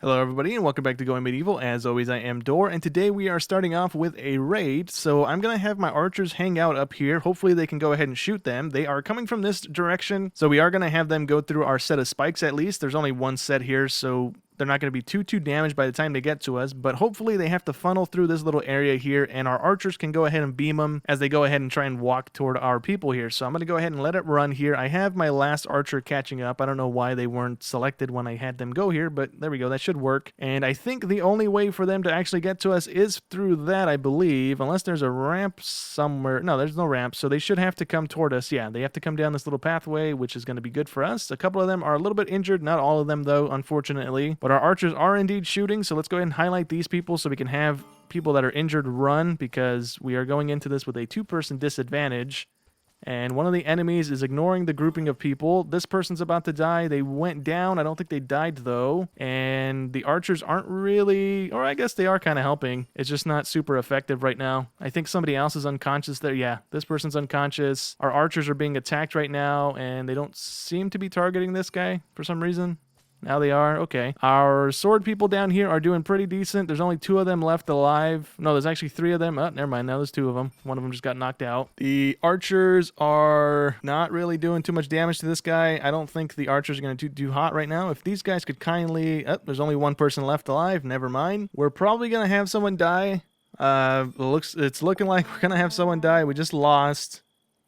Hello everybody and welcome back to Going Medieval. As always, I am Dor, and today we are starting off with a raid. So I'm going to have my archers hang out up here. Hopefully they can go ahead and shoot them. They are coming from this direction, so we are going to have them go through our set of spikes at least. There's only one set here, so they're not going to be too damaged by the time they get to us, but hopefully they have to funnel through this little area here, and our archers can go ahead and beam them as they go ahead and try and walk toward our people here. So I'm going to go ahead and let it run here. I have my last archer catching up. I don't know why they weren't selected when I had them go here, but there we go. That should work. And I think the only way for them to actually get to us is through that, I believe, unless there's a ramp somewhere. No, there's no ramp, so they should have to come toward us. Yeah, they have to come down this little pathway, which is going to be good for us. A couple of them are a little bit injured, not all of them though, unfortunately, but our archers are indeed shooting. So let's go ahead and highlight these people so we can have people that are injured run, because we are going into this with a two-person disadvantage. And one of the enemies is ignoring the grouping of people. This person's about to die. They went down. I don't think they died, though. And the archers aren't really... Or I guess they are kind of helping. It's just not super effective right now. I think somebody else is unconscious there. Yeah, this person's unconscious. Our archers are being attacked right now, and they don't seem to be targeting this guy for some reason. Now they are. Okay. Our sword people down here are doing pretty decent. There's only 2 of them left alive. No, there's actually 3 of them. Oh, never mind. Now there's 2 of them. One of them just got knocked out. The archers are not really doing too much damage to this guy. I don't think the archers are going to do hot right now. If these guys could kindly... Oh, there's only 1 person left alive. Never mind. We're probably going to have someone die. It's looking like we're going to have someone die. We just lost.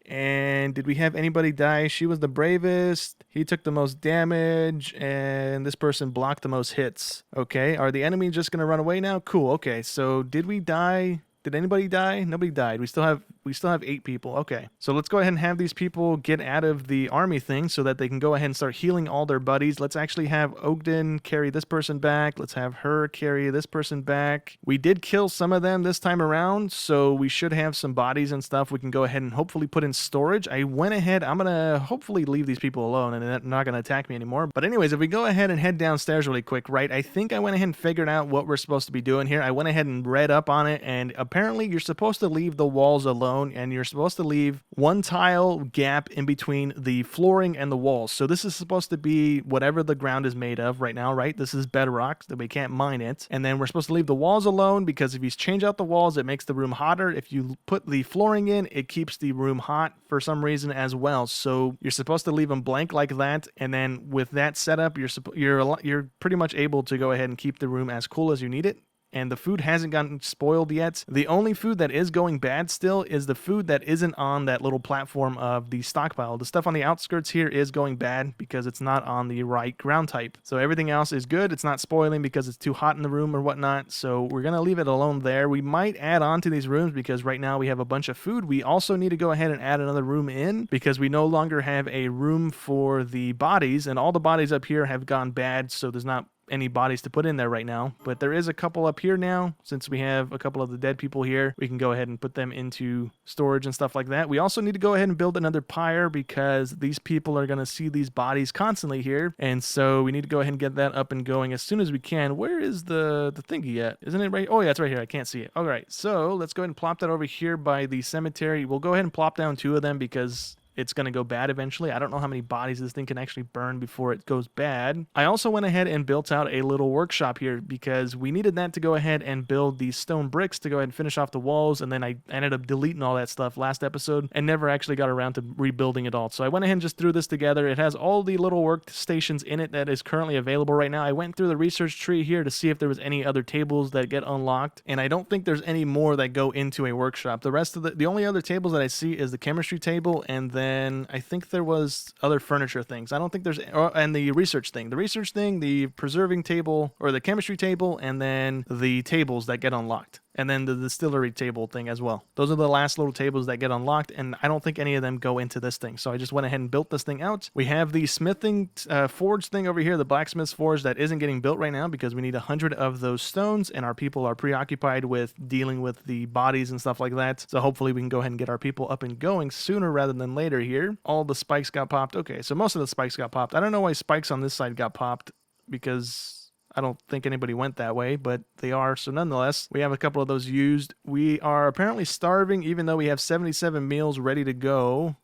And did we have anybody die? She was the bravest. He took the most damage, and this person blocked the most hits. Okay, are the enemy just gonna run away now? Cool. Okay, so did we die? Did anybody die? Nobody died. We still have 8 people. Okay. So let's go ahead and have these people get out of the army thing so that they can go ahead and start healing all their buddies. Let's actually have Ogden carry this person back. Let's have her carry this person back. We did kill some of them this time around, so we should have some bodies and stuff we can go ahead and hopefully put in storage. I went ahead. I'm going to hopefully leave these people alone and they're not going to attack me anymore. But anyways, if we go ahead and head downstairs really quick, right? I think I went ahead and figured out what we're supposed to be doing here. I went ahead and read up on it, and apparently you're supposed to leave the walls alone, and you're supposed to leave 1 tile gap in between the flooring and the walls. So this is supposed to be whatever the ground is made of right now, right? This is bedrock, so we can't mine it. And then we're supposed to leave the walls alone, because if you change out the walls, it makes the room hotter. If you put the flooring in, it keeps the room hot for some reason as well. So you're supposed to leave them blank like that, and then with that setup, you're pretty much able to go ahead and keep the room as cool as you need it. And the food hasn't gotten spoiled yet. The only food that is going bad still is the food that isn't on that little platform of the stockpile. The stuff on the outskirts here is going bad because it's not on the right ground type. So everything else is good. It's not spoiling because it's too hot in the room or whatnot. So we're going to leave it alone there. We might add on to these rooms because right now we have a bunch of food. We also need to go ahead and add another room in because we no longer have a room for the bodies, and all the bodies up here have gone bad. So there's not any bodies to put in there right now, but there is a couple up here now. Since we have a couple of the dead people here, we can go ahead and put them into storage and stuff like that. We also need to go ahead and build another pyre because these people are going to see these bodies constantly here, and so we need to go ahead and get that up and going as soon as we can. Where is the thingy at? Isn't it right? Oh yeah, it's right here. I can't see it. All right, so let's go ahead and plop that over here by the cemetery. We'll go ahead and plop down 2 of them because it's going to go bad eventually. I don't know how many bodies this thing can actually burn before it goes bad. I also went ahead and built out a little workshop here because we needed that to go ahead and build these stone bricks to go ahead and finish off the walls, and then I ended up deleting all that stuff last episode and never actually got around to rebuilding it all. So I went ahead and just threw this together. It has all the little workstations in it that is currently available right now. I went through the research tree here to see if there was any other tables that get unlocked, and I don't think there's any more that go into a workshop. The rest of the only other tables that I see is the chemistry table, and then I think there was other furniture things. I don't think there's... and the research thing. The research thing, the preserving table, or the chemistry table, and then the tables that get unlocked. And then the distillery table thing as well. Those are the last little tables that get unlocked, and I don't think any of them go into this thing. So I just went ahead and built this thing out. We have the smithing forge thing over here, the blacksmith's forge that isn't getting built right now because we need 100 of those stones, and our people are preoccupied with dealing with the bodies and stuff like that. So hopefully we can go ahead and get our people up and going sooner rather than later here. All the spikes got popped. Okay, so most of the spikes got popped. I don't know why spikes on this side got popped because I don't think anybody went that way, but they are. So nonetheless, we have a couple of those used. We are apparently starving, even though we have 77 meals ready to go.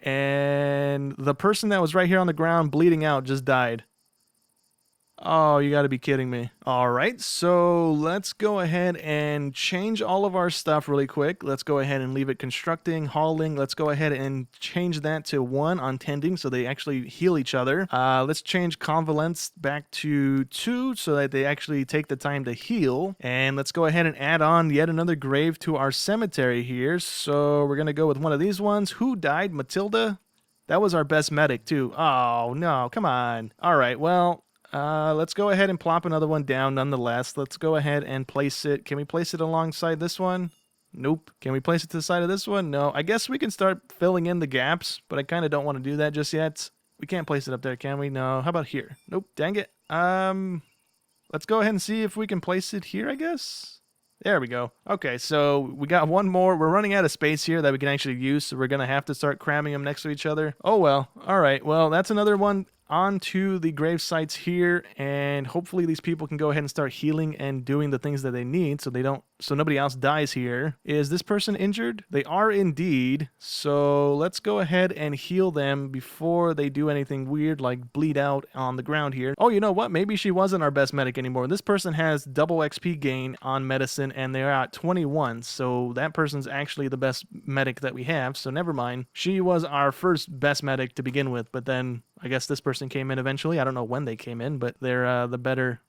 And the person that was right here on the ground bleeding out just died. Oh, you got to be kidding me. All right, so let's go ahead and change all of our stuff really quick. Let's go ahead and leave it constructing, hauling. Let's go ahead and change that to 1 on tending so they actually heal each other. Let's change convalesce back to 2 so that they actually take the time to heal. And let's go ahead and add on yet another grave to our cemetery here. So we're going to go with one of these ones. Who died? Matilda? That was our best medic too. Oh, no, come on. All right, well... let's go ahead and plop another one down nonetheless. Let's go ahead and place it. Can we place it alongside this one? Nope. Can we place it to the side of this one? No. I guess we can start filling in the gaps, but I kind of don't want to do that just yet. We can't place it up there, can we? No. How about here? Nope. Dang it. Let's go ahead and see if we can place it here, I guess. There we go. Okay, so we got one more. We're running out of space here that we can actually use, so we're going to have to start cramming them next to each other. Oh, well. All right. Well, that's another one onto the grave sites here, and hopefully these people can go ahead and start healing and doing the things that they need so nobody else dies here. Is this person injured? They are indeed. So let's go ahead and heal them before they do anything weird like bleed out on the ground here. Oh, you know what? Maybe she wasn't our best medic anymore. This person has double XP gain on medicine and they're at 21. So that person's actually the best medic that we have. So never mind. She was our first best medic to begin with, but then I guess this person came in eventually. I don't know when they came in, but they're the better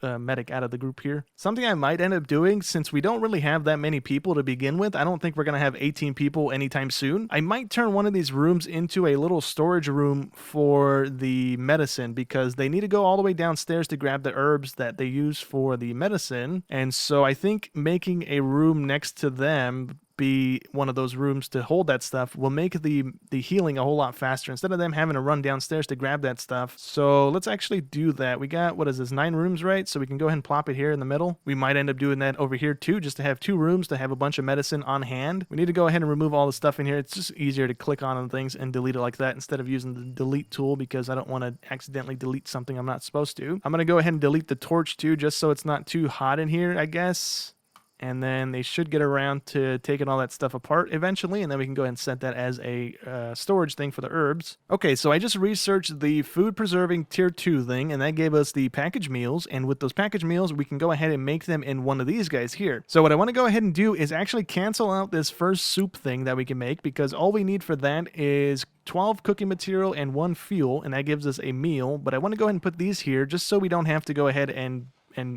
medic out of the group here. Something I might end up doing, since we don't really have that many people to begin with, I don't think we're going to have 18 people anytime soon. I might turn one of these rooms into a little storage room for the medicine because they need to go all the way downstairs to grab the herbs that they use for the medicine. And so I think making a room next to them be one of those rooms to hold that stuff will make the healing a whole lot faster instead of them having to run downstairs to grab that stuff. So let's actually do that. We got, what is this, 9 rooms, right? So we can go ahead and plop it here in the middle. We might end up doing that over here too, just to have 2 rooms to have a bunch of medicine on hand. We need to go ahead and remove all the stuff in here. It's just easier to click on things and delete it like that instead of using the delete tool because I don't want to accidentally delete something I'm not supposed to. I'm going to go ahead and delete the torch too, just so it's not too hot in here, I guess. And then they should get around to taking all that stuff apart eventually, and then we can go ahead and set that as a storage thing for the herbs. Okay, so I just researched the food preserving tier 2 thing, and that gave us the packaged meals, and with those packaged meals, we can go ahead and make them in one of these guys here. So what I want to go ahead and do is actually cancel out this first soup thing that we can make, because all we need for that is 12 cooking material and 1 fuel, and that gives us a meal. But I want to go ahead and put these here just so we don't have to go ahead and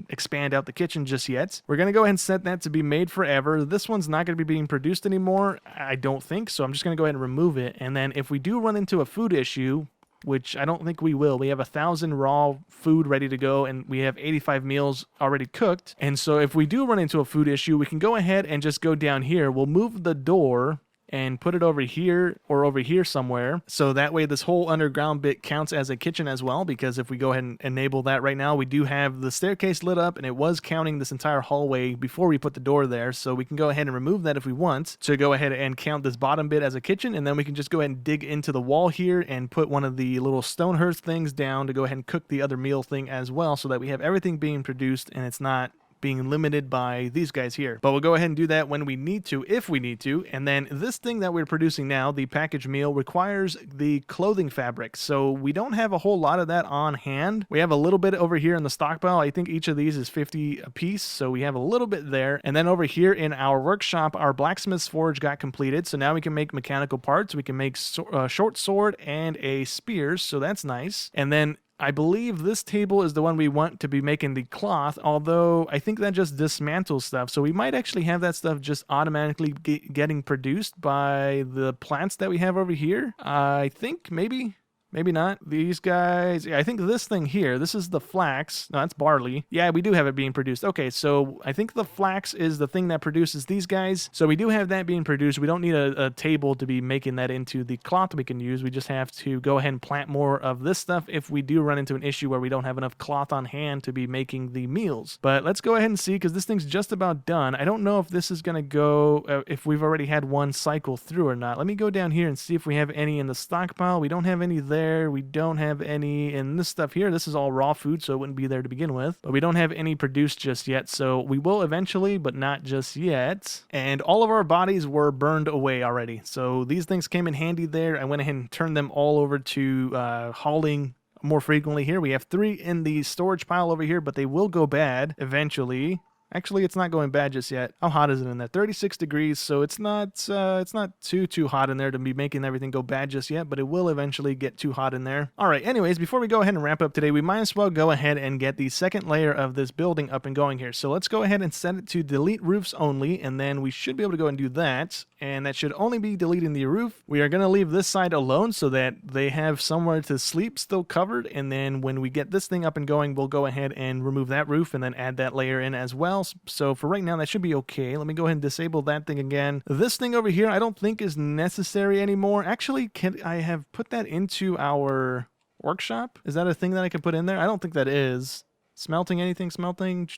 expand out the kitchen just yet. We're going to go ahead and set that to be made forever. This one's not going to be being produced anymore, I don't think, so I'm just going to go ahead and remove it. And then if we do run into a food issue, which I don't think we will, we have 1,000 raw food ready to go, and we have 85 meals already cooked. And so if we do run into a food issue, we can go ahead and just go down here. We'll move the door and put it over here or over here somewhere. So that way this whole underground bit counts as a kitchen as well, because if we go ahead and enable that right now, we do have the staircase lit up and it was counting this entire hallway before we put the door there. So we can go ahead and remove that if we want to go ahead and count this bottom bit as a kitchen. And then we can just go ahead and dig into the wall here and put one of the little stone hearth things down to go ahead and cook the other meal thing as well, so that we have everything being produced and it's not being limited by these guys here. But we'll go ahead and do that when we need to, if we need to. And then this thing that we're producing now, the packaged meal, requires the clothing fabric. So we don't have a whole lot of that on hand. We have a little bit over here in the stockpile. I think each of these is 50 a piece. So we have a little bit there. And then over here in our workshop, our blacksmith's forge got completed. So now we can make mechanical parts. We can make a short sword and a spear. So that's nice. And then I believe this table is the one we want to be making the cloth, although I think that just dismantles stuff. So we might actually have that stuff just automatically getting produced by the plants that we have over here. I think maybe not. These guys, yeah, I think this thing here, this is the flax. No, that's barley. Yeah, we do have it being produced. Okay, so I think the flax is the thing that produces these guys. So we do have that being produced. We don't need a table to be making that into the cloth we can use. We just have to go ahead and plant more of this stuff if we do run into an issue where we don't have enough cloth on hand to be making the meals. But let's go ahead and see, because this thing's just about done. I don't know if this is going to go, if we've already had one cycle through or not. Let me go down here and see if we have any in the stockpile. We don't have any there. We don't have any in this stuff here. This is all raw food, so it wouldn't be there to begin with. But we don't have any produced just yet, so we will eventually, but not just yet. And all of our bodies were burned away already. So these things came in handy there. I went ahead and turned them all over to hauling more frequently here. We have 3 in the storage pile over here, but they will go bad eventually. Actually, it's not going bad just yet. How hot is it in there? 36 degrees, so it's not too hot in there to be making everything go bad just yet, but it will eventually get too hot in there. All right, anyways, before we go ahead and wrap up today, we might as well go ahead and get the second layer of this building up and going here. So let's go ahead and set it to delete roofs only, and then we should be able to go and do that, and that should only be deleting the roof. We are going to leave this side alone so that they have somewhere to sleep still covered, and then when we get this thing up and going, we'll go ahead and remove that roof and then add that layer in as well. So for right now, that should be okay. Let me go ahead and disable that thing again. This thing over here, I don't think is necessary anymore. Actually, can I have put that into our workshop? Is that a thing that I can put in there? I don't think that is. Smelting anything? Smelting?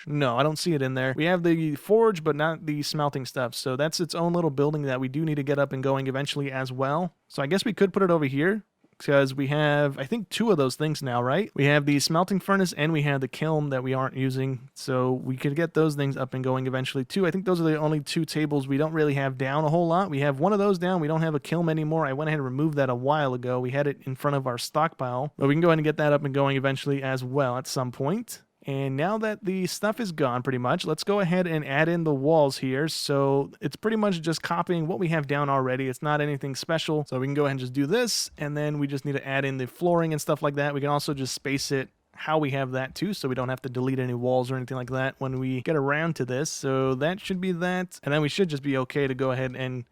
No, I don't see it in there. We have the forge, but not the smelting stuff. So that's its own little building that we do need to get up and going eventually as well. So I guess we could put it over here, because we have, I think, 2 of those things now, right? We have the smelting furnace and we have the kiln that we aren't using. So we could get those things up and going eventually too. I think those are the only 2 tables we don't really have down a whole lot. We have one of those down. We don't have a kiln anymore. I went ahead and removed that a while ago. We had it in front of our stockpile, but we can go ahead and get that up and going eventually as well at some point. And now that the stuff is gone pretty much, let's go ahead and add in the walls here. So it's pretty much just copying what we have down already. It's not anything special. So we can go ahead and just do this. And then we just need to add in the flooring and stuff like that. We can also just space it how we have that too, so we don't have to delete any walls or anything like that when we get around to this. So that should be that. And then we should just be okay to go ahead and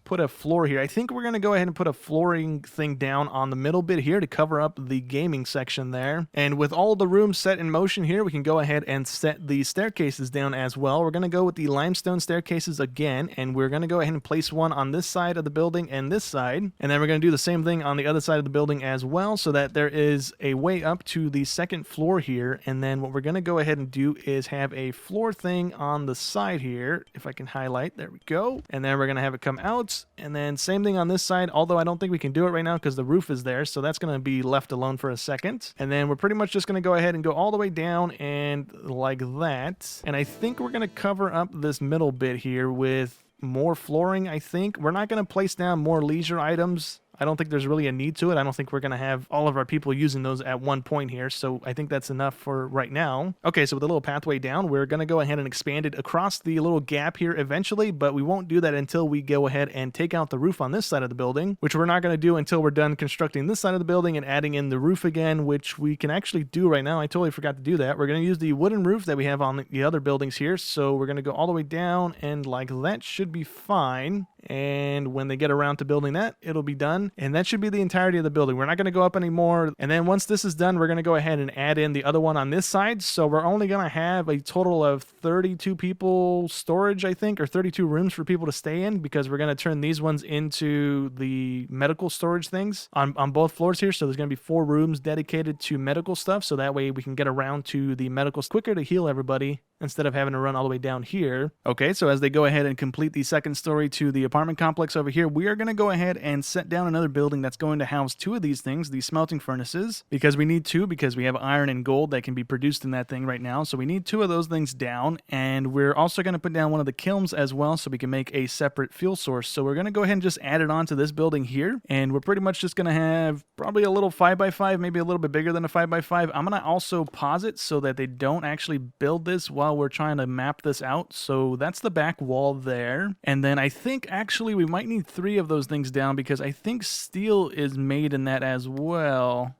put a floor here. I think we're going to go ahead and put a flooring thing down on the middle bit here to cover up the gaming section there. And with all the rooms set in motion here, we can go ahead and set the staircases down as well. We're going to go with the limestone staircases again, and we're going to go ahead and place one on this side of the building and this side. And then we're going to do the same thing on the other side of the building as well, so that there is a way up to the second floor here. And then what we're going to go ahead and do is have a floor thing on the side here. If I can highlight, there we go. And then we're going to have it come out, and then same thing on this side, although I don't think we can do it right now because the roof is there, so that's going to be left alone for a second. And then we're pretty much just going to go ahead and go all the way down and like that. And I think we're going to cover up this middle bit here with more flooring. I think we're not going to place down more leisure items. I don't think there's really a need to it. I don't think we're going to have all of our people using those at one point here, so I think that's enough for right now. Okay, so with a little pathway down, we're going to go ahead and expand it across the little gap here eventually, but we won't do that until we go ahead and take out the roof on this side of the building, which we're not going to do until we're done constructing this side of the building and adding in the roof again, which we can actually do right now. I totally forgot to do that. We're going to use the wooden roof that we have on the other buildings here, so we're going to go all the way down, and like that should be fine. And when they get around to building that, it'll be done. And that should be the entirety of the building. We're not going to go up anymore. And then once this is done, we're going to go ahead and add in the other one on this side. So we're only going to have a total of 32 people storage, I think, or 32 rooms for people to stay in, because we're going to turn these ones into the medical storage things on both floors here. So there's going to be 4 rooms dedicated to medical stuff. So that way we can get around to the medical quicker to heal everybody instead of having to run all the way down here. Okay, so as they go ahead and complete the second story to the apartment complex over here, we are going to go ahead and set down another building that's going to house 2 of these things, the smelting furnaces, because we need 2, because we have iron and gold that can be produced in that thing right now. So we need 2 of those things down, and we're also going to put down one of the kilns as well so we can make a separate fuel source. So we're going to go ahead and just add it on to this building here, and we're pretty much just going to have probably a little 5x5, maybe a little bit bigger than a 5x5. I'm going to also pause it so that they don't actually build this while we're trying to map this out. So that's the back wall there. And then I think actually we might need 3 of those things down, because I think steel is made in that as well.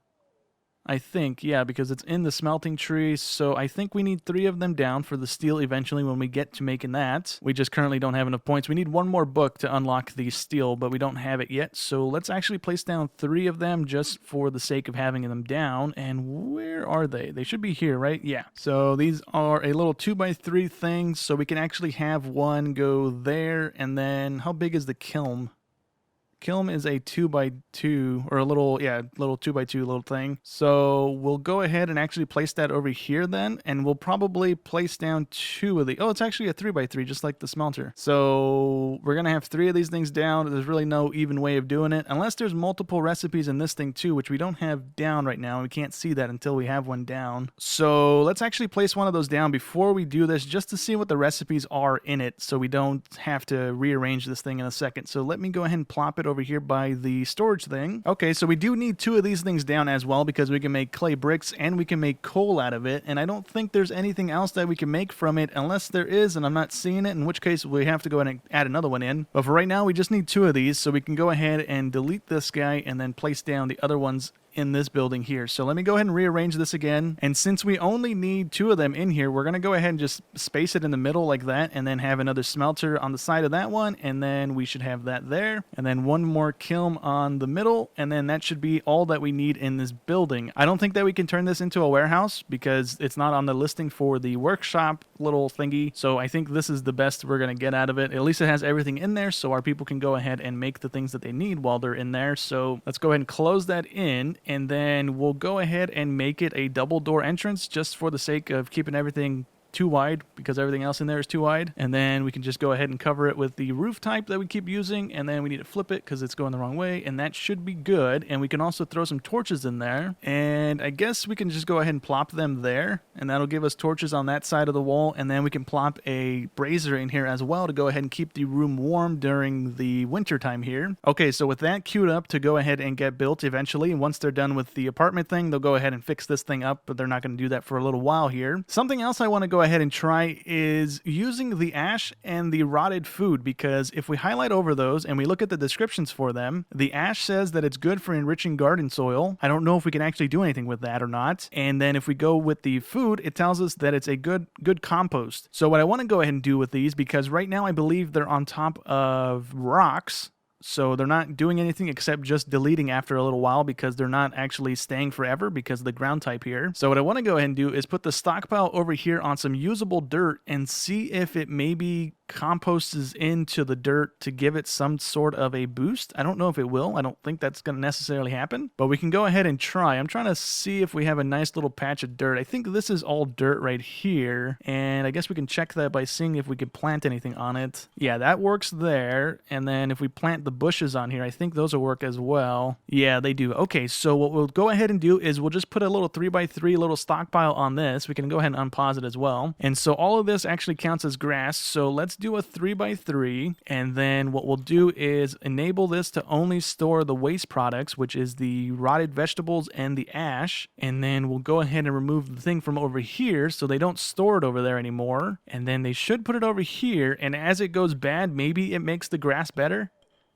I think, yeah, because it's in the smelting tree. So I think we need 3 of them down for the steel eventually when we get to making that. We just currently don't have enough points. We need 1 more book to unlock the steel, but we don't have it yet. So let's actually place down 3 of them just for the sake of having them down. And where are they? They should be here, right? Yeah. So these are a little 2x3 things. So we can actually have one go there. And then how big is the kiln? Kiln is a 2x2, or a little 2x2 little thing. So we'll go ahead and actually place that over here then, and we'll probably place down 2 of the, oh, it's actually a 3x3, just like the smelter. So we're gonna have 3 of these things down. There's really no even way of doing it, unless there's multiple recipes in this thing too, which we don't have down right now, and we can't see that until we have one down. So let's actually place one of those down before we do this, just to see what the recipes are in it, so we don't have to rearrange this thing in a second. So let me go ahead and plop it over over here by the storage thing. Okay, so we do need 2 of these things down as well because we can make clay bricks and we can make coal out of it. And I don't think there's anything else that we can make from it unless there is, and I'm not seeing it, in which case we have to go ahead and add another one in. But for right now, we just need 2 of these, so we can go ahead and delete this guy and then place down the other ones in this building here. So let me go ahead and rearrange this again. And since we only need 2 of them in here, we're going to go ahead and just space it in the middle like that, and then have another smelter on the side of that one, and then we should have that there, and then one more kiln on the middle, and then that should be all that we need in this building. I don't think that we can turn this into a warehouse because it's not on the listing for the workshop little thingy. So I think this is the best we're going to get out of it. At least it has everything in there, so our people can go ahead and make the things that they need while they're in there. So let's go ahead and close that in, and then we'll go ahead and make it a double door entrance just for the sake of keeping everything too wide, because everything else in there is too wide. And then we can just go ahead and cover it with the roof type that we keep using, and then we need to flip it because it's going the wrong way, and that should be good. And we can also throw some torches in there, and I guess we can just go ahead and plop them there, and that'll give us torches on that side of the wall. And then we can plop a brazier in here as well to go ahead and keep the room warm during the winter time here. Okay, so with that queued up to go ahead and get built eventually, and once they're done with the apartment thing, they'll go ahead and fix this thing up, but they're not going to do that for a little while here. Something else I want to go ahead and try is using the ash and the rotted food, because if we highlight over those and we look at the descriptions for them, the ash says that it's good for enriching garden soil. I don't know if we can actually do anything with that or not. And then if we go with the food, it tells us that it's a good compost. So what I want to go ahead and do with these, because right now I believe they're on top of rocks, so they're not doing anything except just deleting after a little while, because they're not actually staying forever because of the ground type here. So what I want to go ahead and do is put the stockpile over here on some usable dirt and see if it maybe composts into the dirt to give it some sort of a boost. I don't know if it will. I don't think that's going to necessarily happen, but we can go ahead and try. I'm trying to see if we have a nice little patch of dirt. I think this is all dirt right here, and I guess we can check that by seeing if we can plant anything on it. Yeah, that works there. And then if we plant the bushes on here, I think those will work as well. Yeah, they do. Okay, so what we'll go ahead and do is we'll just put a little 3x3 little stockpile on this. We can go ahead and unpause it as well. And so all of this actually counts as grass. So let's do a 3x3, and then what we'll do is enable this to only store the waste products, which is the rotted vegetables and the ash. And then we'll go ahead and remove the thing from over here so they don't store it over there anymore. And then they should put it over here, and as it goes bad, maybe it makes the grass better.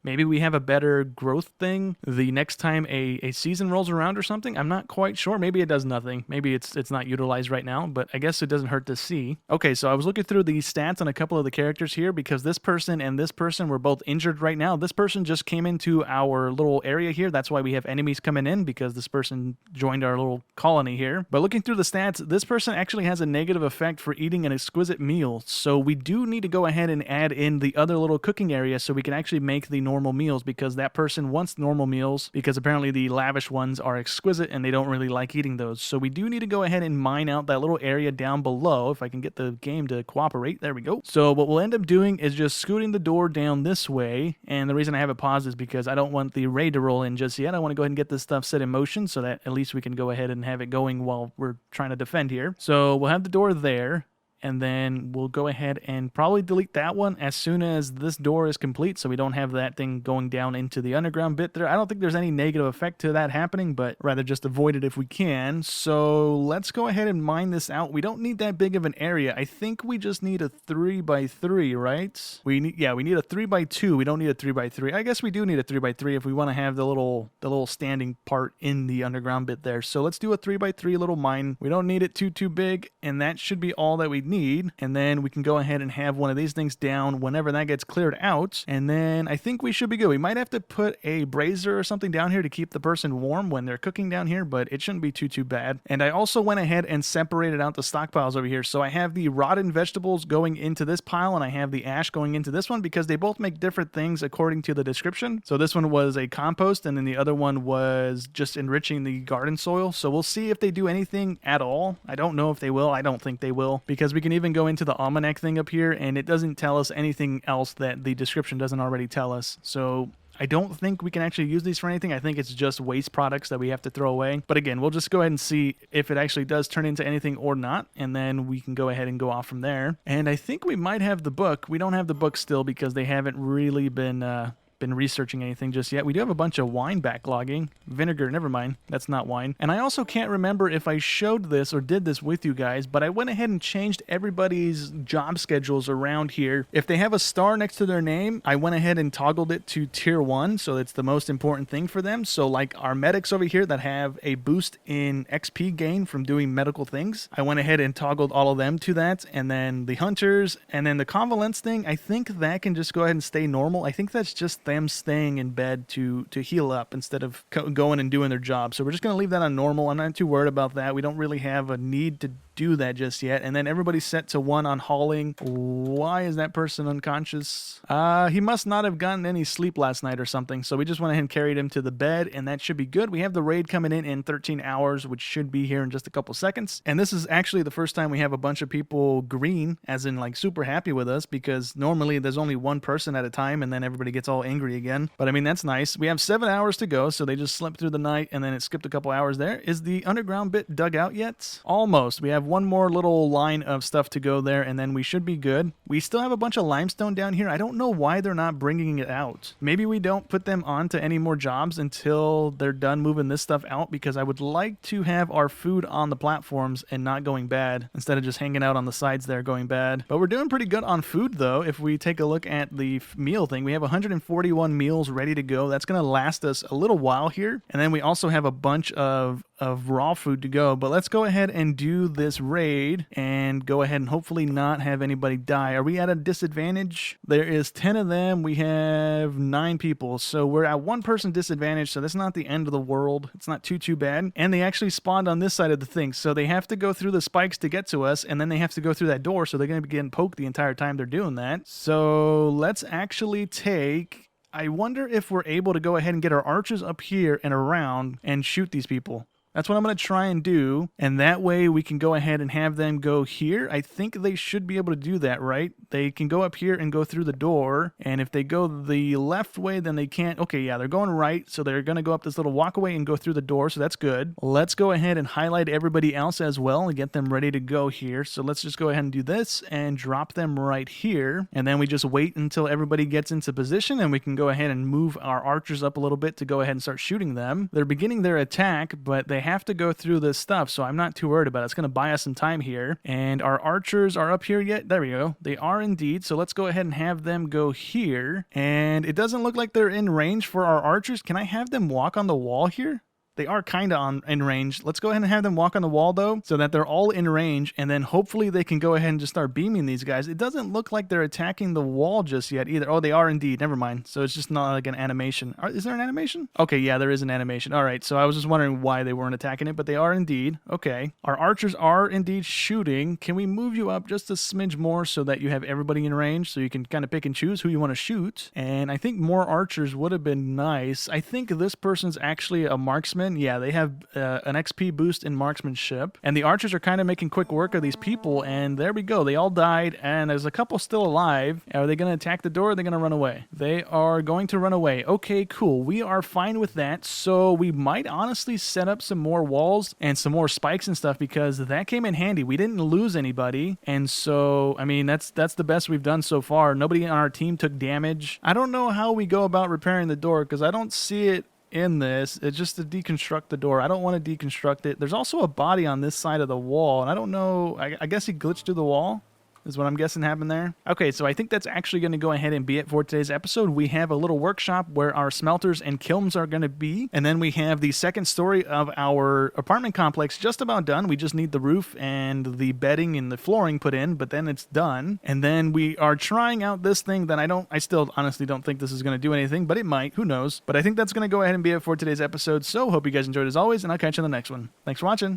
Maybe we have a better growth thing the next time a season rolls around or something. I'm not quite sure. Maybe it does nothing. Maybe it's not utilized right now, but I guess it doesn't hurt to see. Okay, so I was looking through the stats on a couple of the characters here, because this person and this person were both injured right now. This person just came into our little area here. That's why we have enemies coming in, because this person joined our little colony here. But looking through the stats, this person actually has a negative effect for eating an exquisite meal. So we do need to go ahead and add in the other little cooking area so we can actually make the normal meals, because that person wants normal meals, because apparently the lavish ones are exquisite and they don't really like eating those. So we do need to go ahead and mine out that little area down below. If I can get the game to cooperate, there we go. So what we'll end up doing is just scooting the door down this way, and the reason I have it paused is because I don't want the raid to roll in just yet. I want to go ahead and get this stuff set in motion so that at least we can go ahead and have it going while we're trying to defend here. So we'll have the door there, and then we'll go ahead and probably delete that one as soon as this door is complete, so we don't have that thing going down into the underground bit there. I don't think there's any negative effect to that happening, but rather just avoid it if we can. So let's go ahead and mine this out. We don't need that big of an area. I think we just need a 3x3, right? We need a 3x2. We don't need a 3x3. I guess we do need a 3x3 if we want to have the little standing part in the underground bit there. So let's do a 3x3 little mine. We don't need it too big, and that should be all that we need. And then we can go ahead and have one of these things down whenever that gets cleared out, and then I think we should be good. We might have to put a brazier or something down here to keep the person warm when they're cooking down here, but it shouldn't be too bad. And I also went ahead and separated out the stockpiles over here. So I have the rotten vegetables going into this pile, and I have the ash going into this one, because they both make different things according to the description. So this one was a compost, and then the other one was just enriching the garden soil. So we'll see if they do anything at all. I don't know if they will. I don't think they will, because we can even go into the almanac thing up here, and it doesn't tell us anything else that the description doesn't already tell us. So I don't think we can actually use these for anything. I think it's just waste products that we have to throw away. But again, we'll just go ahead and see if it actually does turn into anything or not, and then we can go ahead and go off from there. And I think we might have the book. We don't have the book still because they haven't really been been researching anything just yet. We do have a bunch of wine backlogging. Vinegar, never mind. That's not wine. And I also can't remember if I showed this or did this with you guys, but I went ahead and changed everybody's job schedules around here. If they have a star next to their name, I went ahead and toggled it to tier 1, so it's the most important thing for them. So like our medics over here that have a boost in XP gain from doing medical things, I went ahead and toggled all of them to that. And then the hunters, and then the convalesce thing, I think that can just go ahead and stay normal. I think that's just them staying in bed to heal up instead of going and doing their job. So we're just going to leave that on normal. I'm not too worried about that. We don't really have a need to do that just yet. And then everybody's set to 1 on hauling. Why is that person unconscious? He must not have gotten any sleep last night or something. So we just went ahead and carried him to the bed, and that should be good. We have the raid coming in 13 hours, which should be here in just a couple seconds. And this is actually the first time we have a bunch of people green, as in like super happy with us, because normally there's only one person at a time and then everybody gets all angry again. But I mean, that's nice. We have 7 hours to go, so they just slept through the night and then it skipped a couple hours there. Is the underground bit dug out yet? Almost. We have one more little line of stuff to go there, and then we should be good. We still have a bunch of limestone down here. I don't know why they're not bringing it out. Maybe we don't put them onto any more jobs until they're done moving this stuff out, because I would like to have our food on the platforms and not going bad instead of just hanging out on the sides there going bad. But we're doing pretty good on food though. If we take a look at the meal thing, we have 141 meals ready to go. That's going to last us a little while here. And then we also have a bunch of raw food to go. But let's go ahead and do this raid and go ahead and hopefully not have anybody die. Are we at a disadvantage? There is 10 of them. We have 9 people. So we're at 1 person disadvantage. So that's not the end of the world. It's not too bad. And they actually spawned on this side of the thing. So they have to go through the spikes to get to us. And then they have to go through that door. So they're going to be getting poked the entire time they're doing that. So let's actually take... I wonder if we're able to go ahead and get our archers up here and around and shoot these people. That's what I'm going to try and do, and that way we can go ahead and have them go here. I think they should be able to do that, right? They can go up here and go through the door, and if they go the left way, then they can't. Okay, yeah, they're going right, so they're going to go up this little walkway and go through the door, so that's good. Let's go ahead and highlight everybody else as well and get them ready to go here. So let's just go ahead and do this and drop them right here, and then we just wait until everybody gets into position, and we can go ahead and move our archers up a little bit to go ahead and start shooting them. They're beginning their attack, but they have to go through this stuff, so I'm not too worried about it. It's going to buy us some time here. And our archers are up here yet? There we go. They are indeed. So let's go ahead and have them go here. And it doesn't look like they're in range for our archers. Can I have them walk on the wall here? They are kind of in range. Let's go ahead and have them walk on the wall, though, so that they're all in range, and then hopefully they can go ahead and just start beaming these guys. It doesn't look like they're attacking the wall just yet either. Oh, they are indeed. Never mind. So it's just not like an animation. Is there an animation? Okay, yeah, there is an animation. All right, so I was just wondering why they weren't attacking it, but they are indeed. Okay. Our archers are indeed shooting. Can we move you up just a smidge more so that you have everybody in range, so you can kind of pick and choose who you want to shoot? And I think more archers would have been nice. I think this person's actually a marksman. Yeah, they have an XP boost in marksmanship, and the archers are kind of making quick work of these people, and there we go. They all died, and there's a couple still alive. Are they going to attack the door, or are they going to run away? They are going to run away. Okay, cool. We are fine with that, so we might honestly set up some more walls and some more spikes and stuff, because that came in handy. We didn't lose anybody, and so, I mean, that's the best we've done so far. Nobody on our team took damage. I don't know how we go about repairing the door, because I don't see it in this. It's just to deconstruct the door. I don't want to deconstruct it. There's also a body on this side of the wall, and I don't know. I guess he glitched through the wall is what I'm guessing happened there. Okay, so I think that's actually going to go ahead and be it for today's episode. We have a little workshop where our smelters and kilns are going to be, and then we have the second story of our apartment complex just about done. We just need the roof and the bedding and the flooring put in, but then it's done. And then we are trying out this thing that I still honestly don't think this is going to do anything, but it might. Who knows? But I think that's going to go ahead and be it for today's episode. So hope you guys enjoyed as always, and I'll catch you in the next one. Thanks for watching.